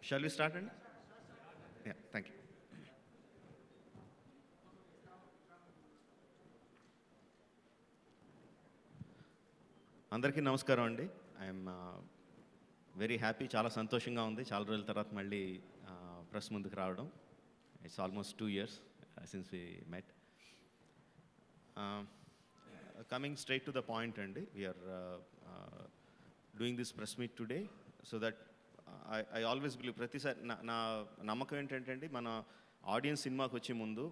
Shall we start? Yeah, thank you. అందరికీ నమస్కారం అండి. ఐఎమ్ వెరీ హ్యాపీ, చాలా సంతోషంగా ఉంది చాలా రోజుల తర్వాత మళ్ళీ ప్రెస్ ముందుకు రావడం. It's almost 2 years since we met. Coming straight to the point అండి, we're doing this press meet today so that I always believe, ప్రతిసారి నా నమ్మకం ఏంటంటే అండి, మన ఆడియన్స్ సినిమాకి వచ్చే ముందు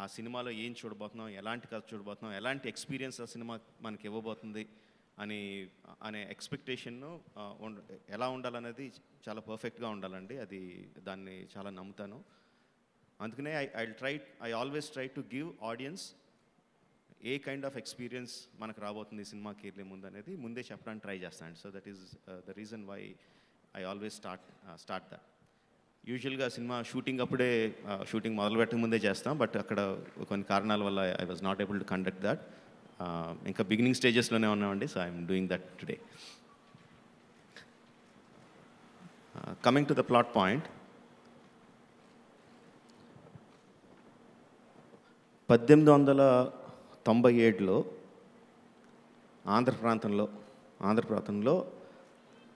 ఆ సినిమాలో ఏం చూడబోతున్నాం, ఎలాంటి కథ చూడబోతున్నాం, ఎలాంటి ఎక్స్పీరియన్స్ ఆ సినిమా మనకి ఇవ్వబోతుంది అనే ఎక్స్పెక్టేషన్ను ఎలా ఉండాలనేది చాలా పర్ఫెక్ట్గా ఉండాలండి. దాన్ని చాలా నమ్ముతాను. అందుకనే I always try to give audience A kind of experience మనకు రాబోతుంది సినిమాకి వెళ్ళే ముందు అనేది ముందే చెప్పడానికి ట్రై చేస్తాను. So that is the reason why I always start that. యూజువల్గా సినిమా షూటింగ్ అప్పుడే షూటింగ్ మొదలు పెట్టక ముందే చేస్తాం, బట్ అక్కడ కొన్ని కారణాల వల్ల I was not able to conduct that. ఇంకా బిగినింగ్ స్టేజెస్లోనే ఉన్నామండి, so I'm doing that today. Coming to the plot point, 1897లో ఆంధ్ర ప్రాంతంలో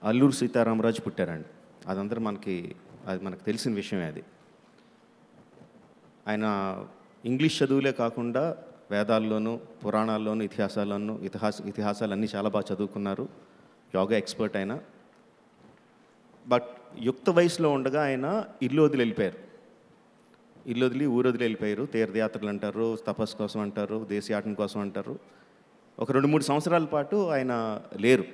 అల్లూరి సీతారామరాజు పుట్టారండి. అది మనకు తెలిసిన విషయమే. ఆయన ఇంగ్లీష్ చదువులే కాకుండా వేదాల్లోనూ పురాణాల్లోనూ ఇతిహాసాలన్నీ చాలా బాగా చదువుకున్నారు. యోగా ఎక్స్పర్ట్ ఆయన. బట్ యుక్త వయసులో ఉండగా ఆయన ఇల్లు వదిలి ఊరు వదిలి వెళ్ళిపోయారు. తీర్థయాత్రలు అంటారు, తపస్సు కోసం అంటారు, దేశయాటన కోసం అంటారు. ఒక 2-3 సంవత్సరాల పాటు ఆయన లేరు.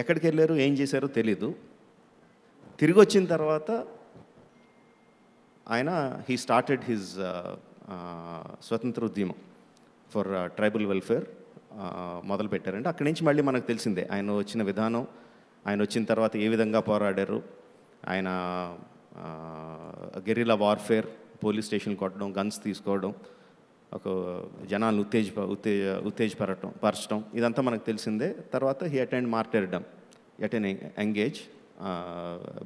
ఎక్కడికి వెళ్ళారు, ఏం చేశారో తెలీదు. తిరిగి వచ్చిన తర్వాత ఆయన హీ స్టార్టెడ్ హిజ్ స్వతంత్ర ఉద్యమం ఫర్ ట్రైబల్ వెల్ఫేర్ మొదలుపెట్టారంటే అక్కడి నుంచి మళ్ళీ మనకు తెలిసిందే ఆయన వచ్చిన విధానం. ఆయన వచ్చిన తర్వాత ఏ విధంగా పోరాడారు. ఆయన గెరిల్లా వార్ఫేర్, పోలీస్ స్టేషన్ కొట్టడం, గన్స్ తీసుకోవడం, ఒక జనాలను ఉత్తేజపరచడం, ఇదంతా మనకు తెలిసిందే. తర్వాత he attend మార్టర్డమ్ at N young age.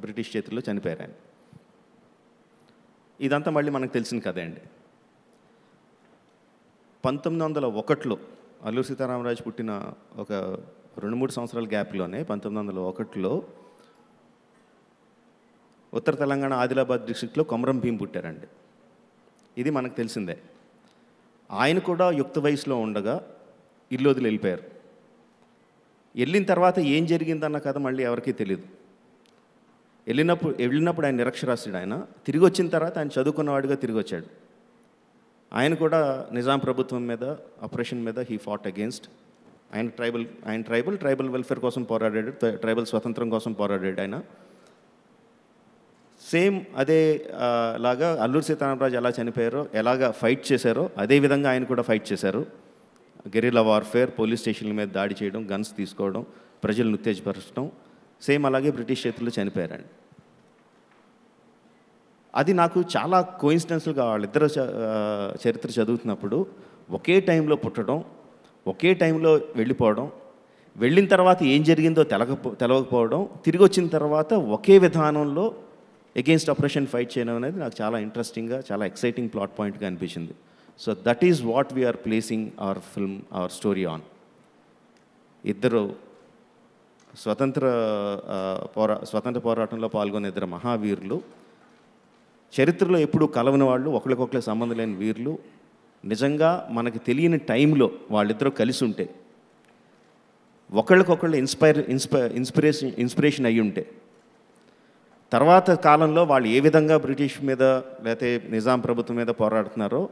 British చేతుల్లో చనిపోయారు ఆయన. ఇదంతా మళ్ళీ మనకు తెలిసిన కదే అండి. 1901లో అల్లూరి సీతారామరాజు పుట్టిన ఒక 2-3 సంవత్సరాల గ్యాప్లోనే 1901లో ఉత్తర తెలంగాణ ఆదిలాబాద్ డిస్ట్రిక్ట్లో కొమరం భీం పుట్టారండి. ఇది మనకు తెలిసిందే. ఆయన కూడా యుక్త వయసులో ఉండగా ఇల్లు వదిలి వెళ్ళిపోయారు. వెళ్ళిన తర్వాత ఏం జరిగిందన్న కథ మళ్ళీ ఎవరికీ తెలియదు. వెళ్ళినప్పుడు ఆయన నిరక్షరాస్యుడు. ఆయన తిరిగి వచ్చిన తర్వాత ఆయన చదువుకున్నవాడిగా తిరిగి వచ్చాడు. ఆయన కూడా నిజాం ప్రభుత్వం మీద, ఆపరేషన్ మీద హీ ఫాట్ అగేన్స్ట్. ఆయన ట్రైబల్ వెల్ఫేర్ కోసం పోరాడాడు, ట్రైబల్ స్వతంత్రం కోసం పోరాడాడు ఆయన. సేమ్ అదే లాగా అల్లూరి సీతారామరాజు ఎలా చనిపోయారో, ఎలాగ ఫైట్ చేశారో అదేవిధంగా ఆయన కూడా ఫైట్ చేశారు. గెరిల్లా వార్ఫేర్, పోలీస్ స్టేషన్ల మీద దాడి చేయడం, గన్స్ తీసుకోవడం, ప్రజలను ఉత్తేజపరచడం, సేమ్ అలాగే బ్రిటిష్ చేతుల్లో చనిపోయారండి. అది నాకు చాలా కోయిన్సిడెన్స్గా వాళ్ళిద్దరు చరిత్ర చదువుతున్నప్పుడు ఒకే టైంలో పుట్టడం, ఒకే టైంలో వెళ్ళిపోవడం, వెళ్ళిన తర్వాత ఏం జరిగిందో తెలవకపోవడం, తిరిగి వచ్చిన తర్వాత ఒకే విధానంలో అగెయిన్స్ట్ ఆపరేషన్ ఫైట్ చేయడం అనేది నాకు చాలా ఇంట్రెస్టింగ్గా, చాలా ఎక్సైటింగ్ ప్లాట్ పాయింట్గా అనిపించింది. So that is what we are placing our film, our story on. ఇద్దరు స్వతంత్ర పోరాటంలో పాల్గొన్న ఇద్దరు మహావీరులు, చరిత్రలో ఎప్పుడూ కలవని వాళ్ళు, ఒకరికొకరు సంబంధం లేని వీరులు, నిజంగా మనకి తెలియని టైంలో వాళ్ళిద్దరూ కలిసి ఉంటే, ఒకళ్ళకొకళ్ళు ఇన్స్పిరేషన్ అయ్యి ఉంటే, తర్వాత కాలంలో వాళ్ళు ఏ విధంగా బ్రిటిష్ మీద లేకపోతే నిజాం ప్రభుత్వం మీద పోరాడుతున్నారో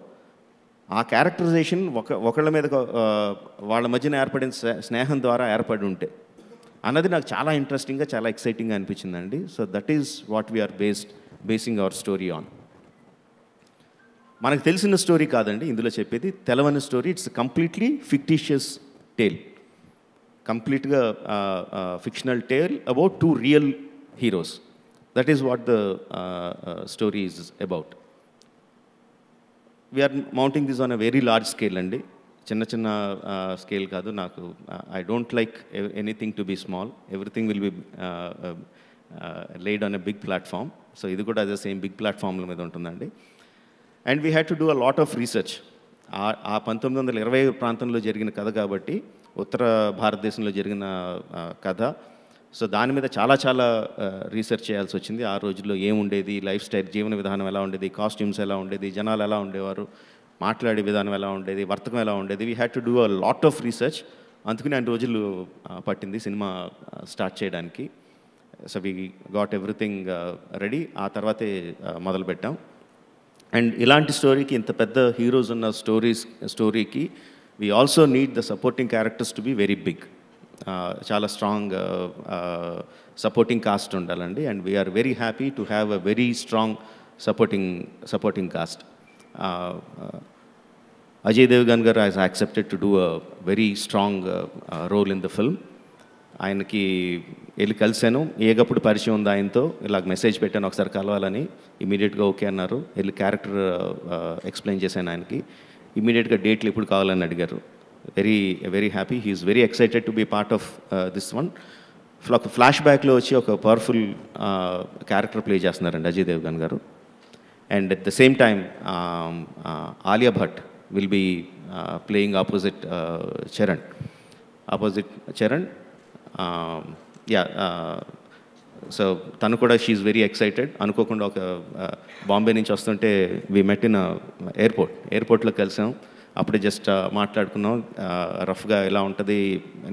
ఆ క్యారెక్టరైజేషన్ ఒకళ్ళ మీద వాళ్ళ మధ్యన ఏర్పడిన స్నేహం ద్వారా ఏర్పడి ఉంటే అన్నది నాకు చాలా ఇంట్రెస్టింగ్గా, చాలా ఎక్సైటింగ్గా అనిపించిందండి. So that is what we are basing our story on. మనకు తెలిసిన స్టోరీ కాదండి ఇందులో చెప్పేది, తెలవని story. It's completely fictitious tale, కంప్లీట్గా fictional tale about 2 real heroes. That is what the story is about. We are mounting this on a very large scale అండి. చిన్న scale కాదు. నాకు I don't like anything to be small. Everything will be laid on a big platform. So ఇది కూడా అదే same big ప్లాట్ఫామ్ల మీద ఉంటుందండి. And we had to do a lot of research. ఆ 1920 ప్రాంతంలో జరిగిన కథ కాబట్టి, ఉత్తర భారతదేశంలో జరిగిన కథ. సో దాని మీద చాలా రీసెర్చ్ చేయాల్సి వచ్చింది. ఆ రోజుల్లో ఏముండేది, లైఫ్ స్టైల్, జీవన విధానం ఎలా ఉండేది, కాస్ట్యూమ్స్ ఎలా ఉండేది, జనాలు ఎలా ఉండేవారు, మాట్లాడే విధానం ఎలా ఉండేది, వర్తకం ఎలా ఉండేది. We had to do a lot of research. అందుకని 2 రోజులు పట్టింది సినిమా స్టార్ట్ చేయడానికి. So we got everything ready. ఆ తర్వాతే మొదలుపెట్టాం. అండ్ ఇలాంటి స్టోరీకి, ఇంత పెద్ద హీరోస్ ఉన్న స్టోరీకి we also need the supporting characters to be very big. చాలా స్ట్రాంగ్ సపోర్టింగ్ కాస్ట్ ఉండాలండి. And we are very happy to have a very strong supporting cast. Ajay Devgan గారు has accepted to do a very strong role in the film. ఆయనకి వెళ్ళి కలిశాను, ఏగప్పుడు పరిచయం ఉంది ఆయనతో, ఇలాగ మెసేజ్ పెట్టాను ఒకసారి కలవాలని. ఇమీడియట్గా ఓకే అన్నారు. వెళ్ళి క్యారెక్టర్ ఎక్స్ప్లెయిన్ చేశాను ఆయనకి. ఇమీడియట్గా డేట్లు ఎప్పుడు కావాలని అడిగారు. Very happy. He's very excited to be part of this one. Flash బ్యాక్లో వచ్చి ఒక పవర్ఫుల్ క్యారెక్టర్ ప్లే చేస్తున్నారండి అజయ్ దేవగన్ గారు. And at the same time Alia Bhatt will be playing opposite Charan. So tanu kuda she is very excited. Anukokunda oka Bombay nunchi vastunte we met in a airport lo kalsam. Appude just maatladukunnam, rough ga ela untadi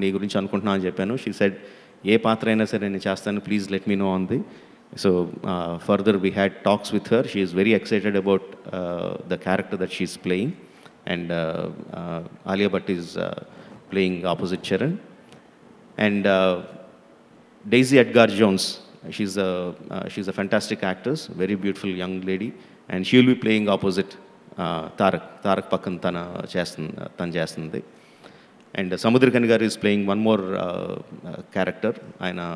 nee gurinchi anukuntunna ani cheppanu. She said ఏ పాత్ర అయినా సరే నేను చేస్తాను, please let me know on the. So further we had talks with her. She is very excited about the character that she is playing. And Alia Bhatt is playing opposite Charan. And Daisy Edgar Jones, she's a fantastic actress, very beautiful young lady, and she will be playing opposite Tarak Pakkan tana chestundi. And Samudrakani garu is playing one more character. Ayana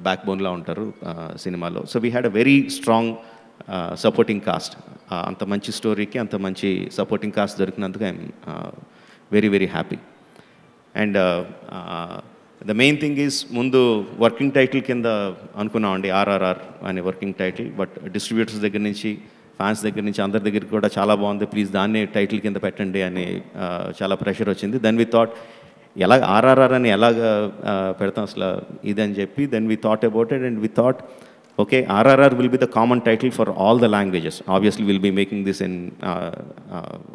backbone la untaru cinema lo. So we had a very strong supporting cost. అంత మంచి స్టోరీకి అంత మంచి supporting cost దొరికినందుకు I'm very happy. And the main thing is, ముందు working title కింద అనుకున్నామండి, ఆర్ఆర్ఆర్ అనే వర్కింగ్ టైటిల్. బట్ డిస్ట్రిబ్యూటర్స్ దగ్గర నుంచి, ఫ్యాన్స్ దగ్గర నుంచి, అందరి దగ్గరికి కూడా చాలా బాగుంది, ప్లీజ్ దాన్నే టైటిల్ కింద పెట్టండి అని చాలా ప్రెషర్ వచ్చింది. దెన్ వి థాట్, ఎలా ఆర్ఆర్ఆర్ అని ఎలాగ పెడతాం అసలు ఇదని చెప్పి, then we thought about it. And we thought, okay, RRR will be the common title for all the languages. Obviously we'll be making this in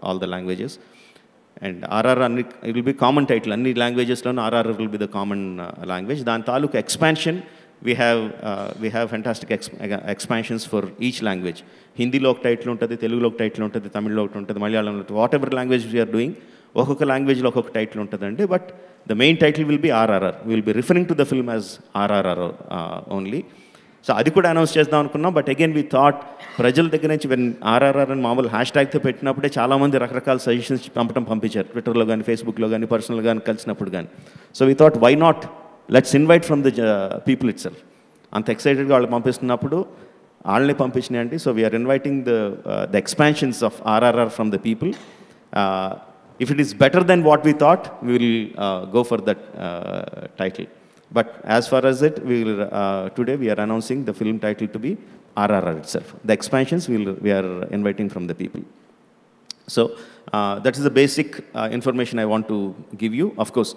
all the languages. And RRR, it will be common title. Any languages lo RRR will be the common language. Dan taluk expansion, we have fantastic expansions for each language. Hindi lo ok title untadi, Telugu lo ok title untadi, Tamil lo ok untadi, Malayalam lo, whatever language we are doing, okoka language lo okoka title untadandi. But the main title will be RRR. We will be referring to the film as RRR only. So అది కూడా announce చేద్దాం అనుకున్నాం. But again we thought, ప్రజల దగ్గర నుంచి when RRR అని మామూలు hash ట్యాగ్తో పెట్టినప్పుడే చాలామంది రకరకాల సజెషన్స్ పంపించారు, ట్విట్టర్లో కానీ, ఫేస్బుక్లో కానీ, పర్సనల్గా కానీ, కలిసినప్పుడు కానీ. So we thought, why not let's invite from the people itself. అంత ఎక్సైటెడ్గా వాళ్ళు పంపిస్తున్నప్పుడు వాళ్ళని పంపించినాయండి. So we're inviting the expansions of RRR from the people. If it is better than what we thought, we will go for that title. But as far as it, today we are announcing the film title to be RRR itself. The expansions we are inviting from the people. So that is the basic information I want to give you. Of course,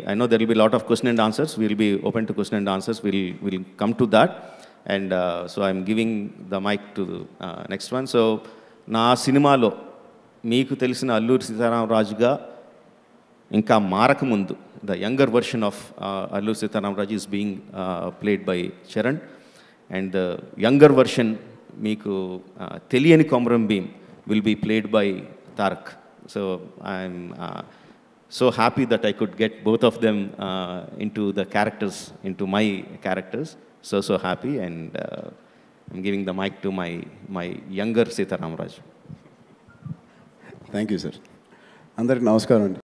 I know there will be a lot of question and answers. We will be open to question and answers. We'll come to that. And so I'm giving the mic to the next one. So na cinema lo మీకు తెలిసిన అల్లూరి సీతారామరాజుగా ఇంకా మారకముందు, the younger version of Alluri Sitaramaraju is being played by Charan. And the younger version మీకు తెలియని Komaram Bheem will be played by Tarak. So I'm so happy that I could get both of them into the characters, into my characters. So happy. And I'm giving the mic to my younger Sitaram Raj. Thank you, sir. Andariki namaskaram.